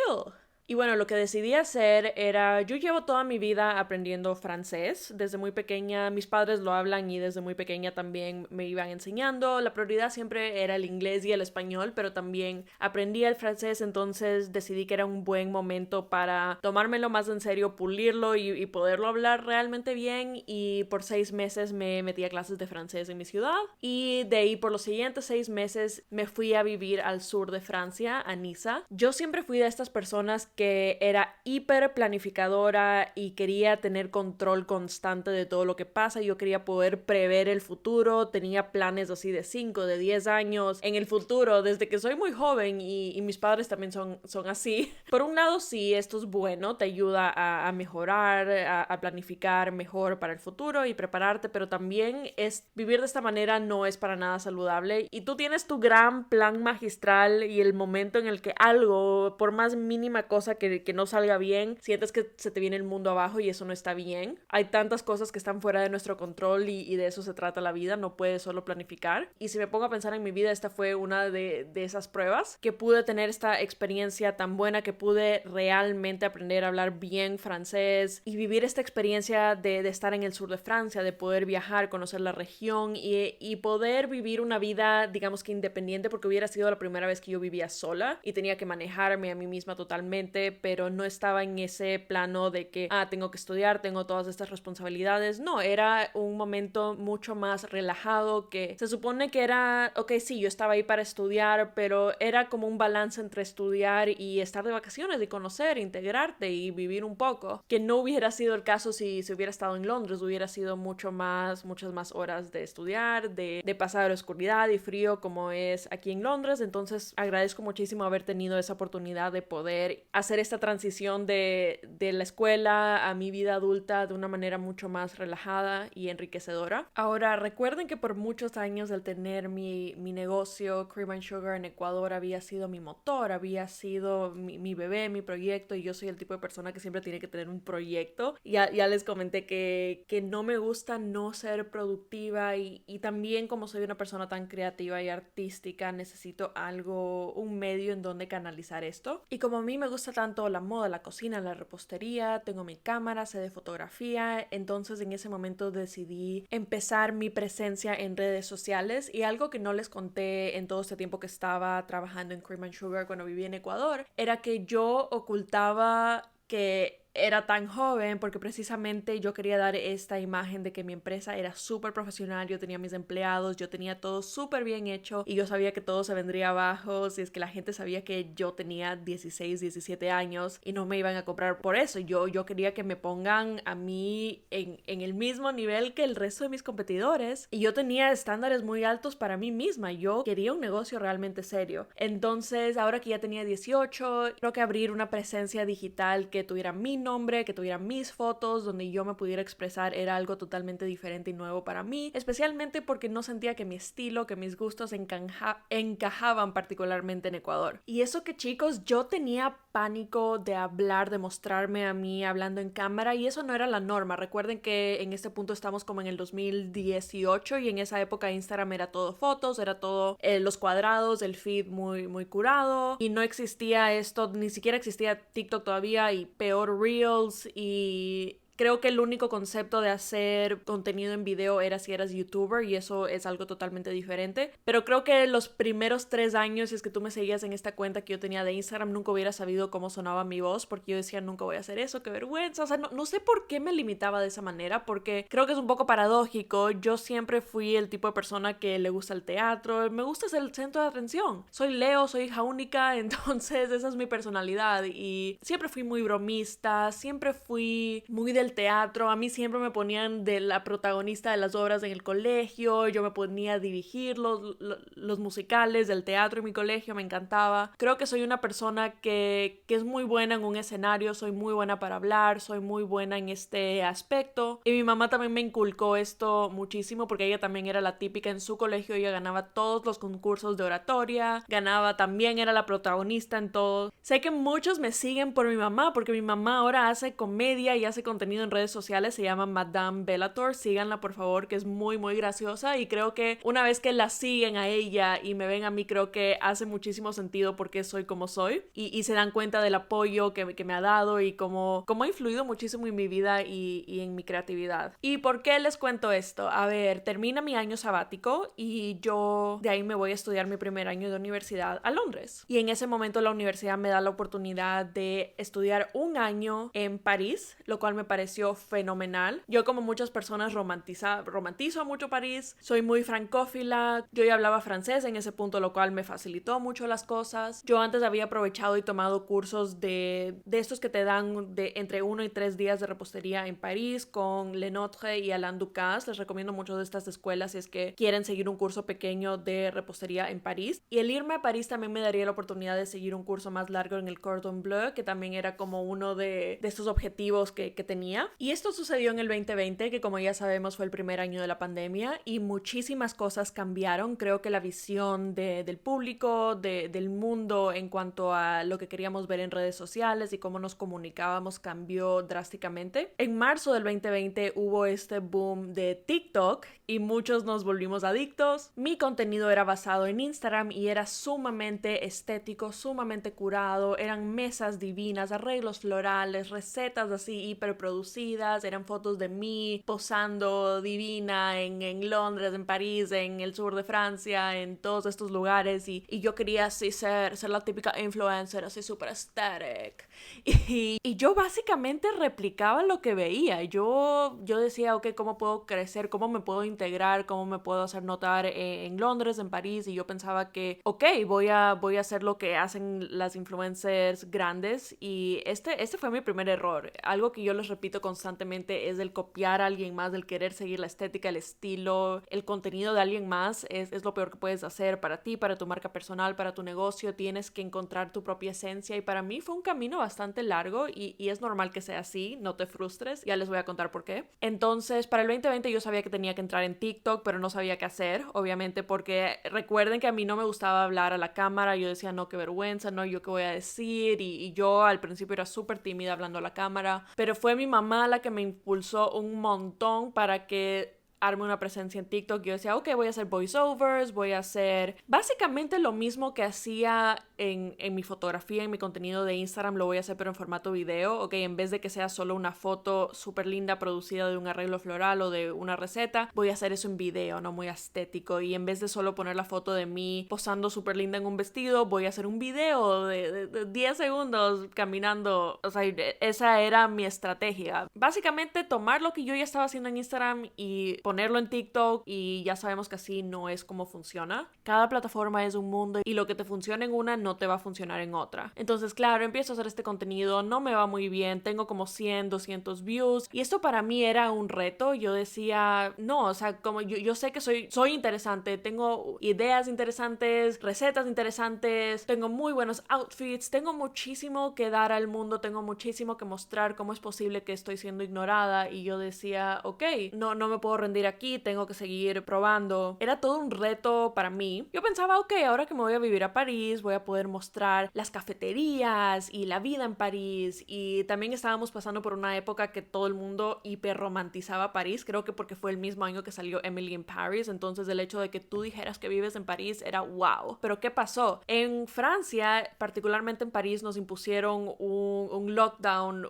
Y bueno, lo que decidí hacer era, yo llevo toda mi vida aprendiendo francés, desde muy pequeña, mis padres lo hablan y desde muy pequeña también me iban enseñando, la prioridad siempre era el inglés y el español, pero también aprendí el francés, entonces decidí que era un buen momento para tomármelo más en serio, pulirlo y poderlo hablar realmente bien y por 6 meses me metí a clases de francés en mi ciudad y de ahí por los siguientes 6 meses me fui a vivir al sur de Francia, a Niza. Yo siempre fui de estas personas que era hiper planificadora y quería tener control constante de todo lo que pasa. Yo quería poder prever el futuro, tenía planes así de 5, de 10 años en el futuro, desde que soy muy joven y mis padres también son así. Por un lado sí, esto es bueno, te ayuda a mejorar, a planificar mejor para el futuro y prepararte, pero también vivir de esta manera no es para nada saludable y tú tienes tu gran plan magistral y el momento en el que algo, por más mínima cosa que no salga bien, sientes que se te viene el mundo abajo y eso no está bien. Hay tantas cosas que están fuera de nuestro control y de eso se trata la vida, no puedes solo planificar. Y si me pongo a pensar en mi vida, esta fue una de esas pruebas, que pude tener esta experiencia tan buena, que pude realmente aprender a hablar bien francés y vivir esta experiencia de estar en el sur de Francia, de poder viajar, conocer la región y poder vivir una vida, digamos que independiente, porque hubiera sido la primera vez que yo vivía sola y tenía que manejarme a mí misma totalmente. estudiante, pero no estaba en ese plano de que, tengo que estudiar, tengo todas estas responsabilidades. No, era un momento mucho más relajado, que se supone que era, ok, sí, yo estaba ahí para estudiar, pero era como un balance entre estudiar y estar de vacaciones y conocer, integrarte y vivir un poco, que no hubiera sido el caso si se hubiera estado en Londres. Hubiera sido muchas más horas de estudiar, de pasar oscuridad y frío como es aquí en Londres. Entonces agradezco muchísimo haber tenido esa oportunidad de poder hacer esta transición de la escuela a mi vida adulta de una manera mucho más relajada y enriquecedora. Ahora, recuerden que por muchos años el tener mi negocio Cream and Sugar en Ecuador había sido mi motor, había sido mi bebé, mi proyecto, y yo soy el tipo de persona que siempre tiene que tener un proyecto. Ya les comenté que no me gusta no ser productiva, y también como soy una persona tan creativa y artística, necesito un medio en donde canalizar esto. Y como a mí me gusta tanto la moda, la cocina, la repostería, tengo mi cámara, sé de fotografía, entonces en ese momento decidí empezar mi presencia en redes sociales. Y algo que no les conté en todo este tiempo que estaba trabajando en Cream and Sugar cuando viví en Ecuador, era que yo ocultaba que era tan joven porque precisamente yo quería dar esta imagen de que mi empresa era súper profesional, yo tenía mis empleados, yo tenía todo súper bien hecho, y yo sabía que todo se vendría abajo si es que la gente sabía que yo tenía 16, 17 años y no me iban a comprar por eso. Yo quería que me pongan a mí en el mismo nivel que el resto de mis competidores, y yo tenía estándares muy altos para mí misma. Yo quería un negocio realmente serio. Entonces, ahora que ya tenía 18, creo que abrir una presencia digital que tuviera mi nombre, que tuviera mis fotos, donde yo me pudiera expresar, era algo totalmente diferente y nuevo para mí, especialmente porque no sentía que mi estilo, que mis gustos encajaban particularmente en Ecuador. Y eso que, chicos, yo tenía pánico de hablar, de mostrarme a mí hablando en cámara, y eso no era la norma. Recuerden que en este punto estamos como en el 2018, y en esa época Instagram era todo fotos, era todo los cuadrados, el feed muy curado, y no existía esto, ni siquiera existía TikTok todavía, y peor Reels. Y creo que el único concepto de hacer contenido en video era si eras youtuber, y eso es algo totalmente diferente. Pero creo que los primeros 3 años, si es que tú me seguías en esta cuenta que yo tenía de Instagram, nunca hubiera sabido cómo sonaba mi voz, porque yo decía, nunca voy a hacer eso, qué vergüenza. O sea, no sé por qué me limitaba de esa manera, porque creo que es un poco paradójico. Yo siempre fui el tipo de persona que le gusta el teatro, me gusta ser el centro de atención. Soy Leo, soy hija única, entonces esa es mi personalidad, y siempre fui muy bromista, siempre fui muy del teatro. A mí siempre me ponían de la protagonista de las obras en el colegio, yo me ponía a dirigir los musicales del teatro en mi colegio, me encantaba. Creo que soy una persona que es muy buena en un escenario, soy muy buena para hablar, soy muy buena en este aspecto, y mi mamá también me inculcó esto muchísimo, porque ella también era la típica en su colegio, ella ganaba todos los concursos de oratoria, también era la protagonista en todo. Sé que muchos me siguen por mi mamá, porque mi mamá ahora hace comedia y hace contenido en redes sociales, se llama Madame Bellator, síganla por favor, que es muy graciosa, y creo que una vez que la siguen a ella y me ven a mí, creo que hace muchísimo sentido porque soy como soy, y se dan cuenta del apoyo que me ha dado, y cómo ha influido muchísimo en mi vida y en mi creatividad. ¿Y por qué les cuento esto? A ver, termina mi año sabático y yo de ahí me voy a estudiar mi primer año de universidad a Londres, y en ese momento la universidad me da la oportunidad de estudiar un año en París, lo cual me pareció fenomenal. Yo, como muchas personas, romantizo mucho París, soy muy francófila, yo ya hablaba francés en ese punto, lo cual me facilitó mucho las cosas. Yo antes había aprovechado y tomado cursos de estos que te dan de entre 1 y 3 días de repostería en París con Le Notre y Alain Ducasse. Les recomiendo mucho de estas escuelas si es que quieren seguir un curso pequeño de repostería en París. Y el irme a París también me daría la oportunidad de seguir un curso más largo en el Cordon Bleu, que también era como uno de estos objetivos que tenía. Y esto sucedió en el 2020, que como ya sabemos fue el primer año de la pandemia, y muchísimas cosas cambiaron. Creo que la visión del público, del mundo en cuanto a lo que queríamos ver en redes sociales y cómo nos comunicábamos cambió drásticamente. En marzo del 2020 hubo este boom de TikTok y muchos nos volvimos adictos. Mi contenido era basado en Instagram y era sumamente estético, sumamente curado. Eran mesas divinas, arreglos florales, recetas así hiperproducidas, producidas, eran fotos de mí posando divina en Londres, en París, en el sur de Francia, en todos estos lugares, y yo quería así ser la típica influencer, así súper aesthetic. Y yo básicamente replicaba lo que veía. Yo decía, ok, ¿cómo puedo crecer? ¿Cómo me puedo integrar? ¿Cómo me puedo hacer notar en Londres, en París? Y yo pensaba que, ok, voy a hacer lo que hacen las influencers grandes. Y este fue mi primer error. Algo que yo les repito constantemente es el copiar a alguien más, el querer seguir la estética, el estilo, el contenido de alguien más. Es lo peor que puedes hacer para ti, para tu marca personal, para tu negocio. Tienes que encontrar tu propia esencia. Y para mí fue un camino bastante largo y es normal que sea así, no te frustres, ya les voy a contar por qué. Entonces, para el 2020 yo sabía que tenía que entrar en TikTok, pero no sabía qué hacer, obviamente, porque recuerden que a mí no me gustaba hablar a la cámara. Yo decía, no, qué vergüenza, no, yo qué voy a decir, y yo al principio era súper tímida hablando a la cámara, pero fue mi mamá la que me impulsó un montón para que arme una presencia en TikTok. Yo decía, ok, voy a hacer voiceovers, voy a hacer básicamente lo mismo que hacía en mi fotografía, en mi contenido de Instagram, lo voy a hacer pero en formato video. Ok, en vez de que sea solo una foto súper linda producida de un arreglo floral o de una receta, voy a hacer eso en video, no muy estético. Y en vez de solo poner la foto de mí posando súper linda en un vestido, voy a hacer un video de 10 segundos caminando. O sea, esa era mi estrategia. Básicamente tomar lo que yo ya estaba haciendo en Instagram y ponerlo en TikTok, y ya sabemos que así no es como funciona. Cada plataforma es un mundo y lo que te funciona en una no te va a funcionar en otra. Entonces, claro, empiezo a hacer este contenido, no me va muy bien, tengo como 100, 200 views, y esto para mí era un reto. Yo decía, no, o sea, como yo sé que soy interesante, tengo ideas interesantes, recetas interesantes, tengo muy buenos outfits, tengo muchísimo que dar al mundo, tengo muchísimo que mostrar. ¿Cómo es posible que estoy siendo ignorada? Y yo decía, ok, no me puedo rendir aquí, tengo que seguir probando. Era todo un reto para mí. Yo pensaba, ok, ahora que me voy a vivir a París, voy a poder mostrar las cafeterías y la vida en París. Y también estábamos pasando por una época que todo el mundo hiperromantizaba París, creo que porque fue el mismo año que salió Emily in Paris. Entonces el hecho de que tú dijeras que vives en París era wow. Pero ¿qué pasó? En Francia, particularmente en París, nos impusieron un lockdown,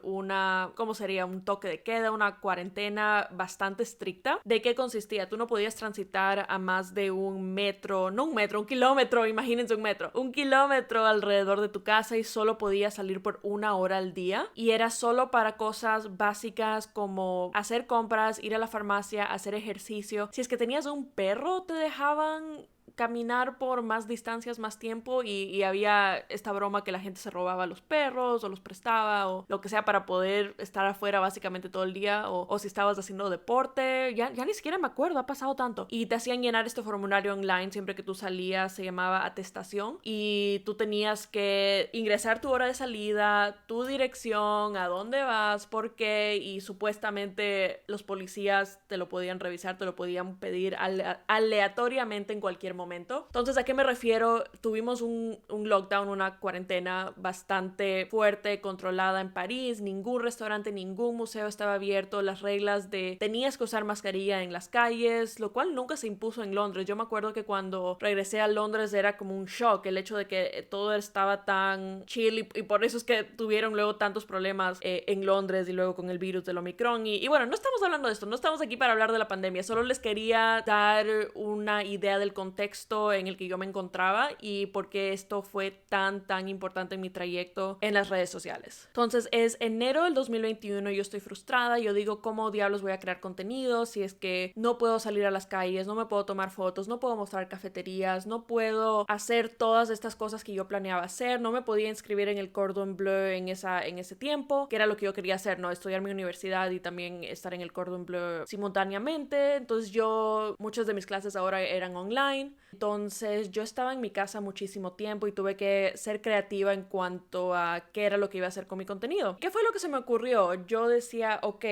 ¿cómo sería? Un toque de queda, una cuarentena bastante estricta. ¿De qué consistía? Tú no podías transitar a más de un metro, no un metro, un kilómetro, imagínense un kilómetro alrededor de tu casa, y solo podías salir por 1 hora al día, y era solo para cosas básicas como hacer compras, ir a la farmacia, hacer ejercicio. Si es que tenías un perro, te dejaban caminar por más distancias, más tiempo, y había esta broma que la gente se robaba los perros o los prestaba o lo que sea para poder estar afuera básicamente todo el día, o si estabas haciendo deporte, ya ni siquiera me acuerdo, ha pasado tanto, y te hacían llenar este formulario online siempre que tú salías. Se llamaba atestación, y tú tenías que ingresar tu hora de salida, tu dirección, a dónde vas, por qué, y supuestamente los policías te lo podían revisar, te lo podían pedir aleatoriamente en cualquier momento. Entonces, ¿a qué me refiero? Tuvimos un lockdown, una cuarentena bastante fuerte, controlada en París. Ningún restaurante, ningún museo estaba abierto. Las reglas de tenías que usar mascarilla en las calles, lo cual nunca se impuso en Londres. Yo me acuerdo que cuando regresé a Londres era como un shock el hecho de que todo estaba tan chill, y por eso es que tuvieron luego tantos problemas en Londres, y luego con el virus del Omicron. Y bueno, no estamos hablando de esto, no estamos aquí para hablar de la pandemia, solo les quería dar una idea del contexto en el que yo me encontraba y por qué esto fue tan importante en mi trayecto en las redes sociales. Entonces es enero del 2021, yo estoy frustrada, yo digo, ¿cómo diablos voy a crear contenido si es que no puedo salir a las calles, no me puedo tomar fotos, no puedo mostrar cafeterías, no puedo hacer todas estas cosas que yo planeaba hacer, no me podía inscribir en el Cordon Bleu en ese tiempo, que era lo que yo quería hacer, ¿no? Estudiar mi universidad y también estar en el Cordon Bleu simultáneamente. Entonces muchas de mis clases ahora eran online. Entonces yo estaba en mi casa muchísimo tiempo y tuve que ser creativa en cuanto a qué era lo que iba a hacer con mi contenido. ¿Qué fue lo que se me ocurrió? Yo decía, ok,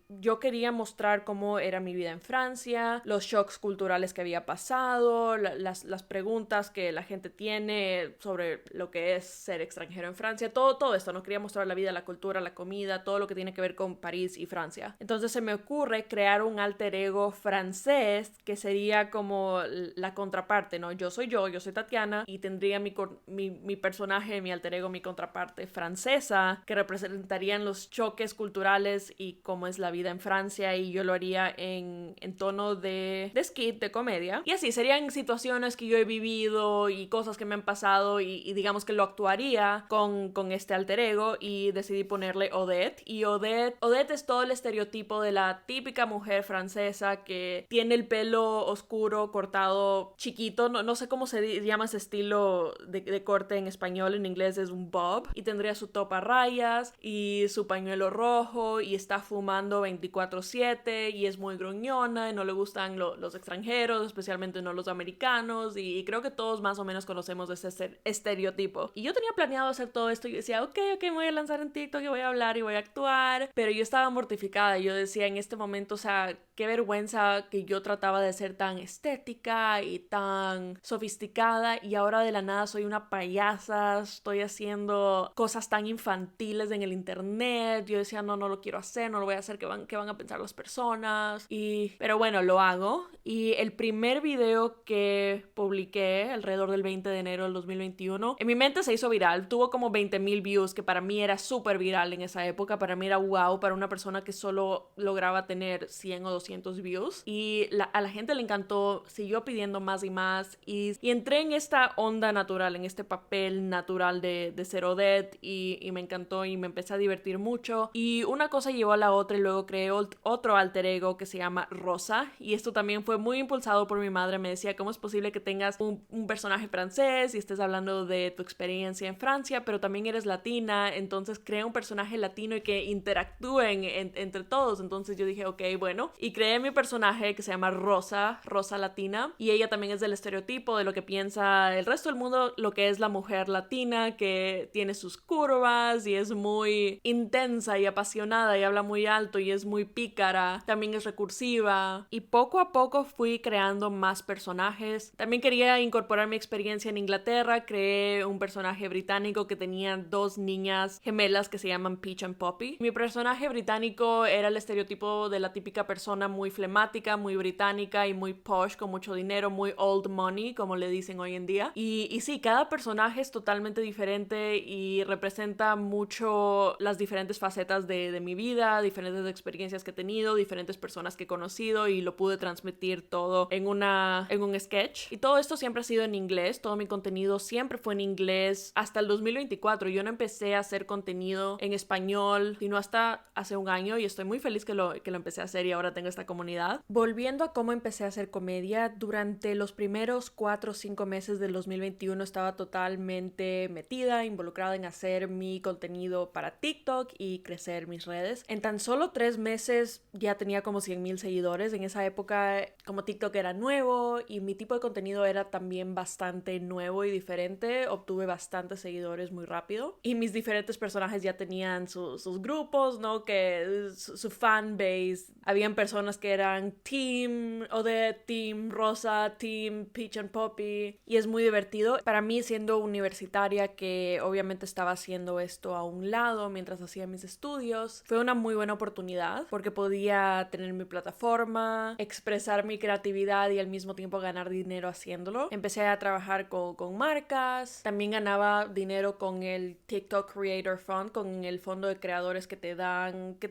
yo quería mostrar cómo era mi vida en Francia, los shocks culturales que había pasado, las preguntas que la gente tiene sobre lo que es ser extranjero en Francia, todo esto, ¿no? Quería mostrar la vida, la cultura, la comida, todo lo que tiene que ver con París y Francia. Entonces se me ocurre crear un alter ego francés que sería como la contraparte contraparte, ¿no? Yo soy Tatiana y tendría mi personaje, mi alter ego, mi contraparte francesa, que representarían los choques culturales y cómo es la vida en Francia, y yo lo haría en tono de skit, de comedia. Y así serían situaciones que yo he vivido y cosas que me han pasado y digamos que lo actuaría con este alter ego, y decidí ponerle Odette. Y Odette es todo el estereotipo de la típica mujer francesa que tiene el pelo oscuro, cortado, chiquito, no sé cómo se llama ese estilo de corte en español, en inglés es un bob, y tendría su top a rayas y su pañuelo rojo y está fumando 24/7 y es muy gruñona y no le gustan los extranjeros, especialmente no los americanos, y creo que todos más o menos conocemos ese estereotipo. Y yo tenía planeado hacer todo esto y decía, ok, me voy a lanzar en TikTok y voy a hablar y voy a actuar, pero yo estaba mortificada. Yo decía en este momento, o sea, qué vergüenza que yo trataba de ser tan estética y tan sofisticada y ahora de la nada soy una payasa, estoy haciendo cosas tan infantiles en el internet. Yo decía, no lo quiero hacer, no lo voy a hacer, ¿qué van a pensar las personas? Pero bueno, lo hago. Y el primer video que publiqué alrededor del 20 de enero del 2021, en mi mente se hizo viral, tuvo como 20,000 views, que para mí era súper viral en esa época, para mí era wow, para una persona que solo lograba tener 100 o 200 views, y a la gente le encantó, siguió pidiendo más y más, y entré en esta onda natural, en este papel natural de ser Odette, y me encantó y me empecé a divertir mucho, y una cosa llevó a la otra y luego creé otro alter ego que se llama Rosa, y esto también fue muy impulsado por mi madre. Me decía, ¿cómo es posible que tengas un personaje francés y estés hablando de tu experiencia en Francia, pero también eres latina? Entonces crea un personaje latino y que interactúen entre todos. Entonces yo dije, ok, bueno, y creé mi personaje que se llama Rosa Latina, y ella también es del estereotipo de lo que piensa el resto del mundo, lo que es la mujer latina, que tiene sus curvas y es muy intensa y apasionada y habla muy alto y es muy pícara, también es recursiva, y poco a poco fui creando más personajes. También quería incorporar mi experiencia en Inglaterra, creé un personaje británico que tenía 2 niñas gemelas que se llaman Peach and Poppy. Mi personaje británico era el estereotipo de la típica persona muy flemática, muy británica y muy posh, con mucho dinero, muy old money, como le dicen hoy en día. Y sí, cada personaje es totalmente diferente y representa mucho las diferentes facetas de mi vida, diferentes experiencias que he tenido, diferentes personas que he conocido, y lo pude transmitir todo en un sketch. Y todo esto siempre ha sido en inglés, todo mi contenido siempre fue en inglés hasta el 2024. Yo no empecé a hacer contenido en español sino hasta hace un año, y estoy muy feliz que lo empecé a hacer y ahora tengo esta comunidad. Volviendo a cómo empecé a hacer comedia, durante los primeros 4 o 5 meses del 2021 estaba totalmente metida, involucrada en hacer mi contenido para TikTok y crecer mis redes. En tan solo 3 meses ya tenía como 100,000 seguidores. En esa época, como TikTok era nuevo y mi tipo de contenido era también bastante nuevo y diferente, obtuve bastantes seguidores muy rápido, y mis diferentes personajes ya tenían sus grupos, ¿no? Que su fan base. Habían personas que eran Team Odette, Team Rosa, Team Peach and Poppy, y es muy divertido. Para mí, siendo universitaria, que obviamente estaba haciendo esto a un lado mientras hacía mis estudios, fue una muy buena oportunidad porque podía tener mi plataforma, expresar mi creatividad y al mismo tiempo ganar dinero haciéndolo. Empecé a trabajar con marcas, también ganaba dinero con el TikTok Creator Fund, con el fondo de creadores que te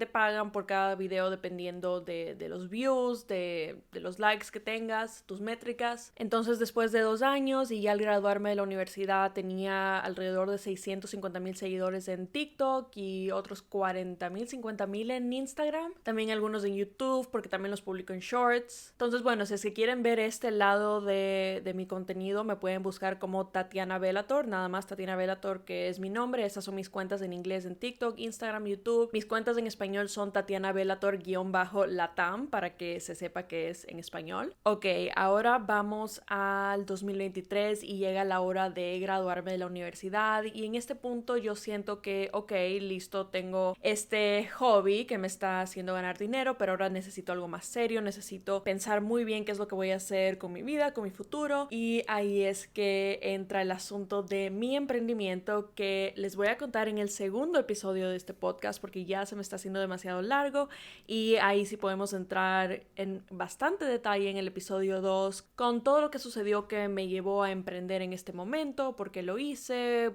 pagan por cada video dependiendo de los views, de los likes que tengas, tus métricas. Entonces, después de 2 años y ya al graduarme de la universidad, tenía alrededor de 650,000 seguidores en TikTok y otros 40,000, 50,000 en Instagram. También algunos en YouTube, porque también los publico en Shorts. Entonces, bueno, si es que quieren ver este lado de mi contenido, me pueden buscar como Tatiana Bellator, nada más Tatiana Bellator, que es mi nombre. Esas son mis cuentas en inglés en TikTok, Instagram, YouTube. Mis cuentas en español son Tatiana Bellator_Latam, para que se sepa que es en español. Ok, ahora vamos al 2023 y llega la hora de graduarme de la universidad, y en este punto yo siento que, ok, listo, tengo este hobby que me está haciendo ganar dinero, pero ahora necesito algo más serio, necesito pensar muy bien qué es lo que voy a hacer con mi vida, con mi futuro, y ahí es que entra el asunto de mi emprendimiento, que les voy a contar en el segundo episodio de este podcast porque ya se me está haciendo demasiado largo, y ahí sí podemos entrar en bastante detalle en el episodio 2 con todo lo que sucedió que me llevó a emprender en este momento, por qué lo hice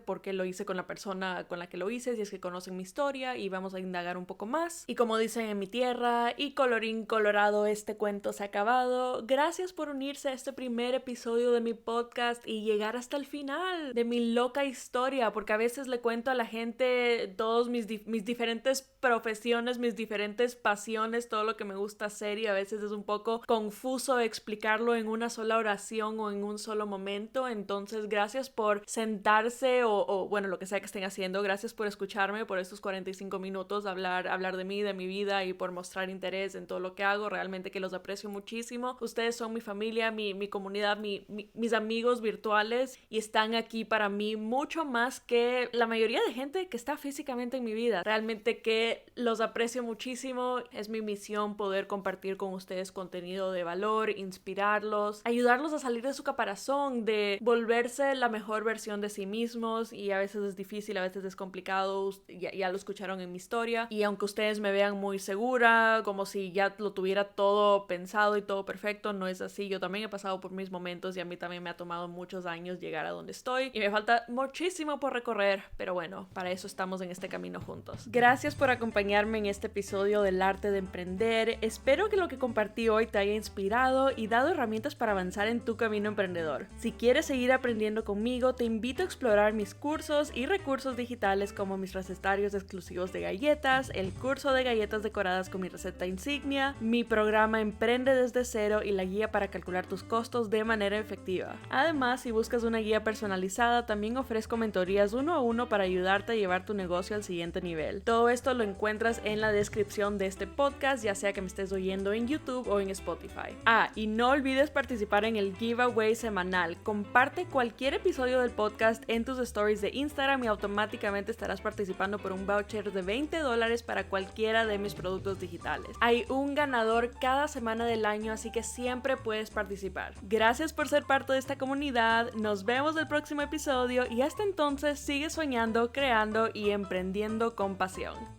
con la persona con la que lo hice, si es que conocen mi historia, y vamos a indagar un poco más. Y como dicen en mi tierra, y colorín colorado, este cuento se ha acabado. Gracias por unirse a este primer episodio de mi podcast y llegar hasta el final de mi loca historia, porque a veces le cuento a la gente todos mis diferentes profesiones, mis diferentes pasiones, todo lo que me gusta hacer, y a veces es un poco confuso explicarlo en una sola oración o en un solo momento. Entonces gracias por sentarse o bueno, lo que sea que estén haciendo. Gracias por escucharme por estos 45 minutos, hablar de mí, de mi vida, y por mostrar interés en todo lo que hago. Realmente que los aprecio muchísimo. Ustedes son mi familia, mi comunidad, mis amigos virtuales, y están aquí para mí mucho más que la mayoría de gente que está físicamente en mi vida. Realmente que los aprecio muchísimo. Es mi misión poder compartir con ustedes contenido de valor, inspirarlos, ayudarlos a salir de su caparazón, de volverse la mejor versión de sí mismos. Y a veces es difícil, a veces es complicado, ya lo escucharon en mi historia, y aunque ustedes me vean muy segura, como si ya lo tuviera todo pensado y todo perfecto, no es así. Yo también he pasado por mis momentos y a mí también me ha tomado muchos años llegar a donde estoy y me falta muchísimo por recorrer, pero bueno, para eso estamos en este camino juntos. Gracias por acompañarme en este episodio del arte de emprender. Espero que lo que compartí hoy te haya inspirado y dado herramientas para avanzar en tu camino emprendedor. Si quieres seguir aprendiendo conmigo, te invito a explorar mis cursos y recursos digitales como mis recetarios exclusivos de galletas, el curso de galletas decoradas con mi receta insignia, mi programa Emprende desde cero y la guía para calcular tus costos de manera efectiva. Además, si buscas una guía personalizada, también ofrezco mentorías 1 a 1 para ayudarte a llevar tu negocio al siguiente nivel. Todo esto lo encuentras en la descripción de este podcast, ya sea que me estés oyendo en YouTube o en Spotify. Y no olvides participar en el giveaway semanal. Comparte cualquier episodio del podcast en tus stories de Instagram y automáticamente estarás participando por un voucher de $20 para cualquiera de mis productos digitales. Hay un ganador cada semana del año, así que siempre puedes participar. Gracias por ser parte de esta comunidad. Nos vemos el próximo episodio y hasta entonces sigue soñando, creando y emprendiendo con pasión.